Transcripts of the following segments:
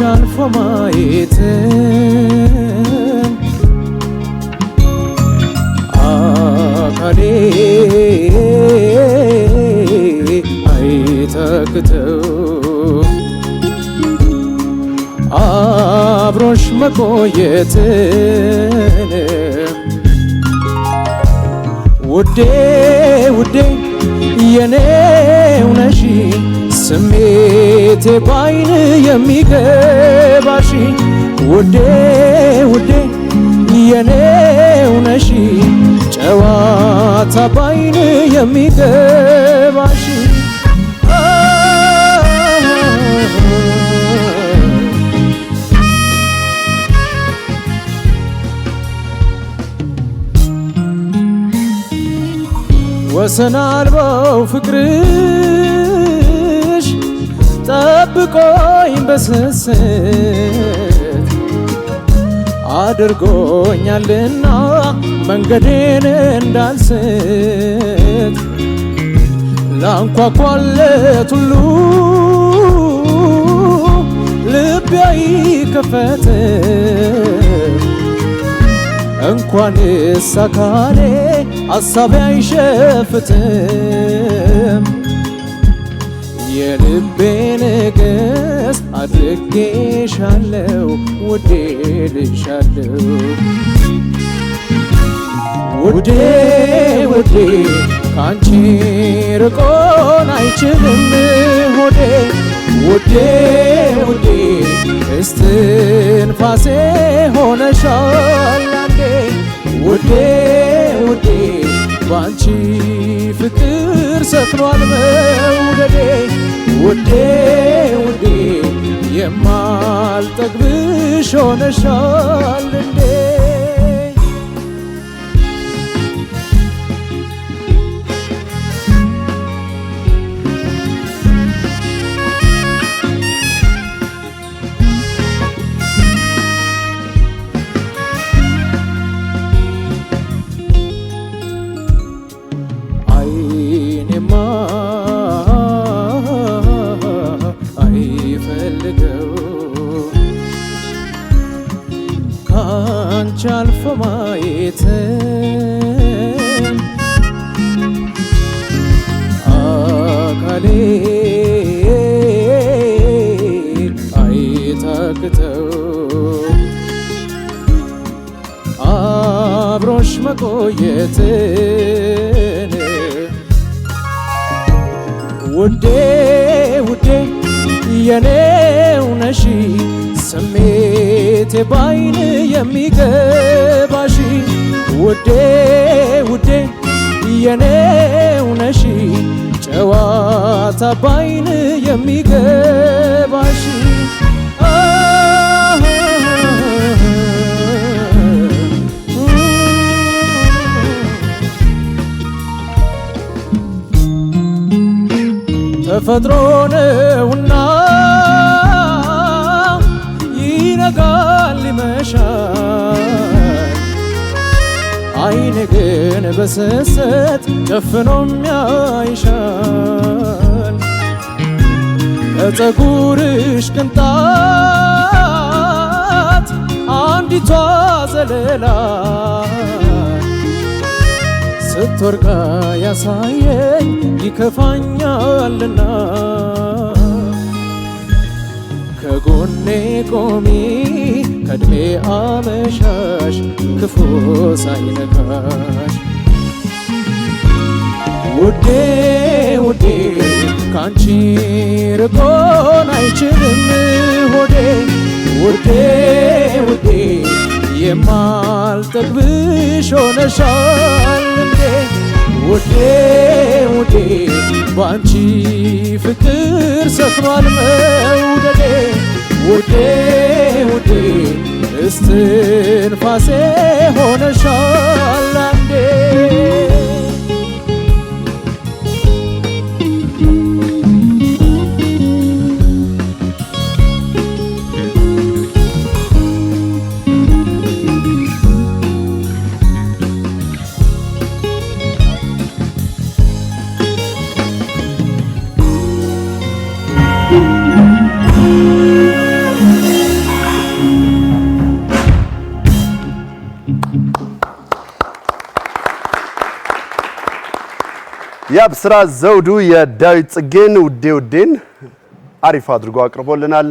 አልፎ ማየትን አካሌ አይተክተው አብሮሽ መቆየትን ውዴ ውዴ የኔው ነሽ ስሜቴ ባይን የሚገባሽ ውዴ ውዴ የኔው ነሽ ጨዋታ ባይን የሚገባሽ ወሰን አልባው ፍቅርሽ ጠብቆኝ በስስት አድርጎኛልና መንገዴን እንዳልስት ላንኳኳለት ሁሉ ልቤ አይከፈት እንኳንስ አካሌ አሳቤ አይሸፍትም የልቤ ንግሥት አድርጌሻለሁ ውዴ ልሻለሁ ውዴ ውዴ ካንቺ ርቆን አይችልም ሆዴ ውዴ ውዴ እስትንፋሴ ሆነሻል አንዴ ውዴ ውዴ ባንቺ ፍቅር ሰፍኗል መውደዴ ውዴ ውዴ የማልጠግብሽ ሆነሻል እንዴ ካንቺ አልፎ ማየትን አካሌ አይታክተው አብሮሽ መቆየትን ውዴ ውዴ የኔው ነሽ ስሜቴ ባይን የሚገባሽ ውዴ ውዴ የኔው ነሽ ጨዋታ ባይን የሚገባሽ ተፈጥሮ ነውና ይነጋል ይመሻል አይኔ ግን በስስት ጨፍኖም ያይሻል ከፀጉርሽ ቅንጣት አንዲቷ ዘለላ ስትወርቃ ያሳየኝ ይከፋኛልና ከጎኔ ቆሚ ከእድሜ አመሻሽ ክፉ ሳይነካሽ ውዴ ውዴ ካንቺ ርቆን አይችልም ሆዴ ውዴ ውዴ የማልጠግብሽ ሆነሻል እንዴ ውዴ ውዴ ባንቺ ፍቅር ሰፍኗል መውደዴ ውዴ ውዴ እስትንፋሴ ሆነሻል አንዴ የአብስራ ዘውዱ የዳዊት ጽጌን ውዴን አሪፍ አድርጎ አቅርቦልናል።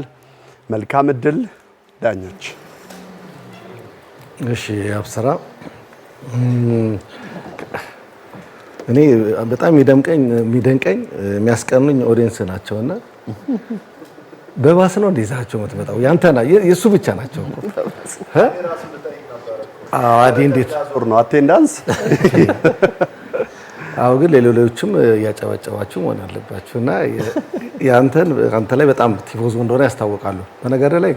መልካም እድል ዳኞች። እሺ የአብስራ እኔ በጣም የሚደንቀኝ የሚያስቀኑኝ ኦዲየንስ ናቸውና በባስ ነው እንደዛቸው የምትመጣው ያንተና የሱ ብቻ ናቸው እኮ እንዴት ነው አቴንዳንስ? አዎ ግን ሌሎችም ያጨበጨባችሁ መሆን አለባችሁና አንተ ላይ በጣም ቲፎዞ እንደሆነ ያስታውቃሉ። በነገር ላይ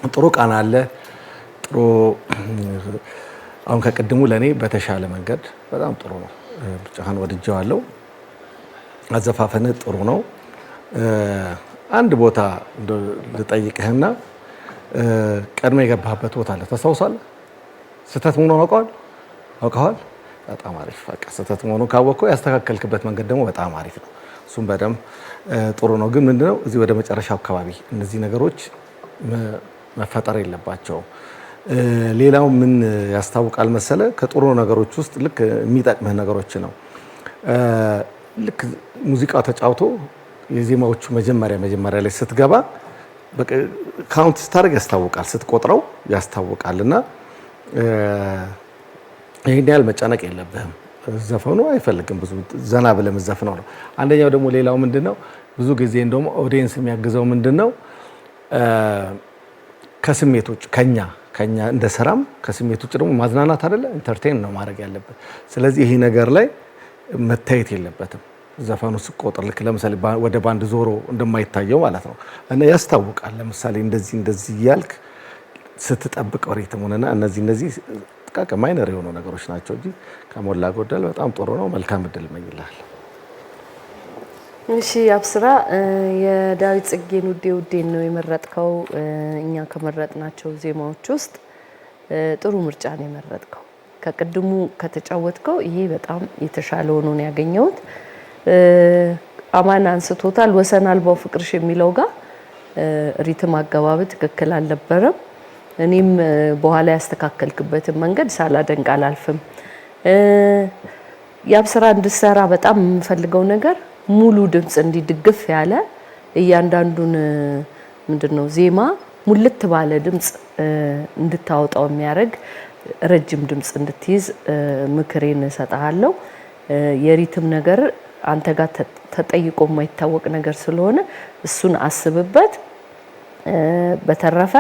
ጥሩ ቃና አለ። ጥሩ አሁን ከቅድሙ ለኔ በተሻለ መንገድ በጣም ጥሩ ነው። ብቻህን ወድጄዋለሁ። አዘፋፈነ ጥሩ ነው። አንድ ቦታ ልጠይቅህና ቀድሞ የገባህበት ቦታ አለ ታስታውሳለህ? ስህተት መሆኑን አውቀዋል? በጣም አሪፍ። በቃ ስህተት መሆኑን ካወቅከው ያስተካከልክበት መንገድ ደግሞ በጣም አሪፍ ነው። እሱም በደንብ ጥሩ ነው። ግን ምንድነው እዚህ ወደ መጨረሻው አካባቢ እነዚህ ነገሮች መፈጠር የለባቸውም። ሌላው ምን ያስታውቃል መሰለ ከጥሩ ነገሮች ውስጥ ልክ የሚጠቅምህ ነገሮች ነው። ልክ ሙዚቃው ተጫውቶ የዜማዎቹ መጀመሪያ ላይ ስትገባ በቃ ካውንት ስታደርግ ያስታውቃል፣ ስትቆጥረው ያስታውቃልና ይሄን ያህል መጨነቅ የለብህም። ዘፈኑ አይፈልግም ብዙ ዘና ብለህ መዘፍነው ነው። አንደኛው ደግሞ ሌላው ምንድነው ብዙ ጊዜ እንደውም ኦዲየንስ የሚያግዘው ምንድነው ከስሜት ውጭ ከኛ እንደ ስራም ከስሜት ውጭ ደግሞ ማዝናናት አይደለ ኢንተርቴይን ነው ማድረግ ያለበት። ስለዚህ ይሄ ነገር ላይ መታየት የለበትም። ዘፈኑ ሲቆጥር ልክ ለምሳሌ ወደ ባንድ ዞሮ እንደማይታየው ማለት ነው እና ያስታውቃል። ለምሳሌ እንደዚህ ያልክ ስትጠብቀው ሪትሙንና እነዚህ ጥቃቅ ማይነር የሆኑ ነገሮች ናቸው እንጂ ከሞላ ጎደል በጣም ጥሩ ነው። መልካም እድል እመኝልሃለሁ። እሺ አብስራ የዳዊት ጽጌን ውዴን ነው የመረጥከው። እኛ ከመረጥናቸው ዜማዎች ውስጥ ጥሩ ምርጫ ነው የመረጥከው። ከቅድሙ ከተጫወትከው ይሄ በጣም የተሻለ ሆኖ ነው ያገኘሁት። አማን አንስቶታል። ወሰን አልባው ፍቅርሽ የሚለው ጋር ሪትም አገባብ ትክክል አልነበረም። እኔም በኋላ ያስተካከልክበትን መንገድ ሳላደንቅ አላልፍም። የአብስራ እንድሰራ በጣም የምፈልገው ነገር ሙሉ ድምጽ እንዲድግፍ ያለ እያንዳንዱን ምንድነው ዜማ ሙልት ባለ ድምጽ እንድታወጣው የሚያደርግ ረጅም ድምጽ እንድትይዝ ምክሬን እሰጥሃለሁ። የሪትም ነገር አንተ ጋር ተጠይቆ የማይታወቅ ነገር ስለሆነ እሱን አስብበት። በተረፈ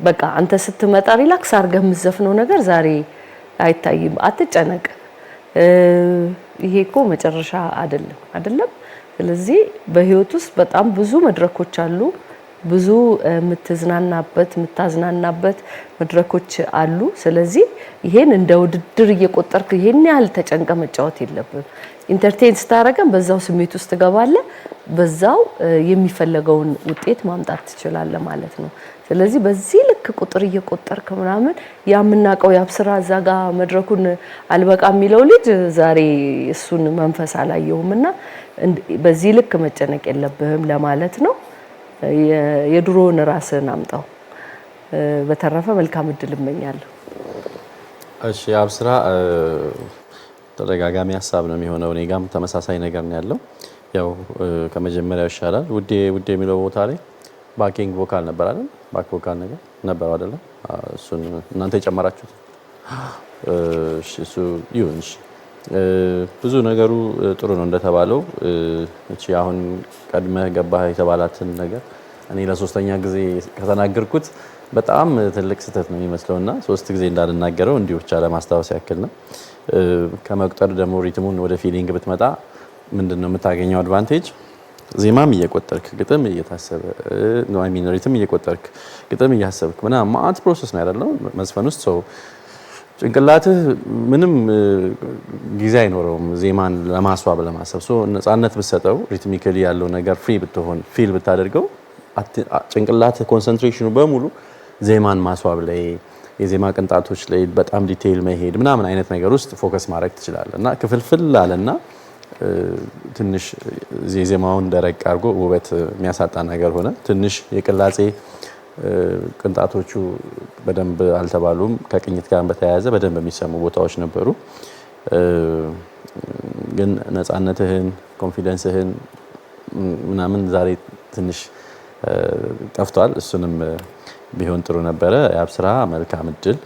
በቃ አንተ ስትመጣ ሪላክስ አድርገህ የምትዘፍነው ነገር ዛሬ አይታይም። አትጨነቅ። ይሄ እኮ መጨረሻ አይደለም። ስለዚህ በህይወት ውስጥ በጣም ብዙ መድረኮች አሉ። ብዙ የምታዝናናበት መድረኮች አሉ። ስለዚህ ይሄን እንደ ውድድር እየቆጠርክ ይሄን ያህል ተጨንቀ መጫወት የለብህም። ኢንተርቴይን ስታረገን በዛው ስሜት ውስጥ ትገባለህ። በዛው የሚፈለገውን ውጤት ማምጣት ትችላለህ ማለት ነው። ስለዚህ በዚህ ልክ ቁጥር እየቆጠርክ ምናምን ያምናቀው የአብስራ እዛጋ መድረኩን አልበቃ የሚለው ልጅ ዛሬ እሱን መንፈስ አላየውምና በዚህ ልክ መጨነቅ የለብህም ለማለት ነው። የድሮውን ራስን አምጣው። በተረፈ መልካም እድል እመኛለሁ። እሺ አብስራ ተደጋጋሚ ሀሳብ ነው የሚሆነው። እኔ ጋርም ተመሳሳይ ነገር ነው ያለው። ያው ከመጀመሪያው ይሻላል። ውዴ የሚለው ቦታ ላይ ባኪንግ ቮካል ነበር አይደል? ባክ ቮካል ነገር ነበር አይደል? እሱን እናንተ የጨመራችሁት? እሺ እሱ ይሁን። እሺ ብዙ ነገሩ ጥሩ ነው እንደተባለው። እቺ አሁን ቀድመህ ገባህ የተባላትን ነገር እኔ ለሶስተኛ ጊዜ ከተናገርኩት በጣም ትልቅ ስህተት ነው የሚመስለውና ሶስት ጊዜ እንዳልናገረው እንዲሁ ብቻ ለማስታወስ ያክል ነው። ከመቁጠር ደግሞ ሪትሙን ወደ ፊሊንግ ብትመጣ ምንድነው የምታገኘው አድቫንቴጅ? ዜማም እየቆጠርክ ግጥም እየታሰበ ነው ሪትም እየቆጠርክ ግጥም እያሰብክ ምናምን ማአት ፕሮሰስ ነው ያለው መዝፈን ውስጥ ሰው ጭንቅላትህ ምንም ጊዜ አይኖረውም ዜማን ለማስዋብ ለማሰብ። ነፃነት ብትሰጠው ሪትሚካሊ ያለው ነገር ፍሪ ብትሆን ፊል ብታደርገው ጭንቅላትህ ኮንሰንትሬሽኑ በሙሉ ዜማን ማስዋብ ላይ የዜማ ቅንጣቶች ላይ በጣም ዲቴይል መሄድ ምናምን አይነት ነገር ውስጥ ፎከስ ማድረግ ትችላለህ እና ክፍልፍል አለና ትንሽ የዜማውን ደረቅ አድርጎ ውበት የሚያሳጣ ነገር ሆነ። ትንሽ የቅላጼ ቅንጣቶቹ በደንብ አልተባሉም። ከቅኝት ጋር በተያያዘ በደንብ የሚሰሙ ቦታዎች ነበሩ። ግን ነፃነትህን ኮንፊደንስህን ምናምን ዛሬ ትንሽ ጠፍቷል። እሱንም ቢሆን ጥሩ ነበረ። የአብስራ መልካም እድል።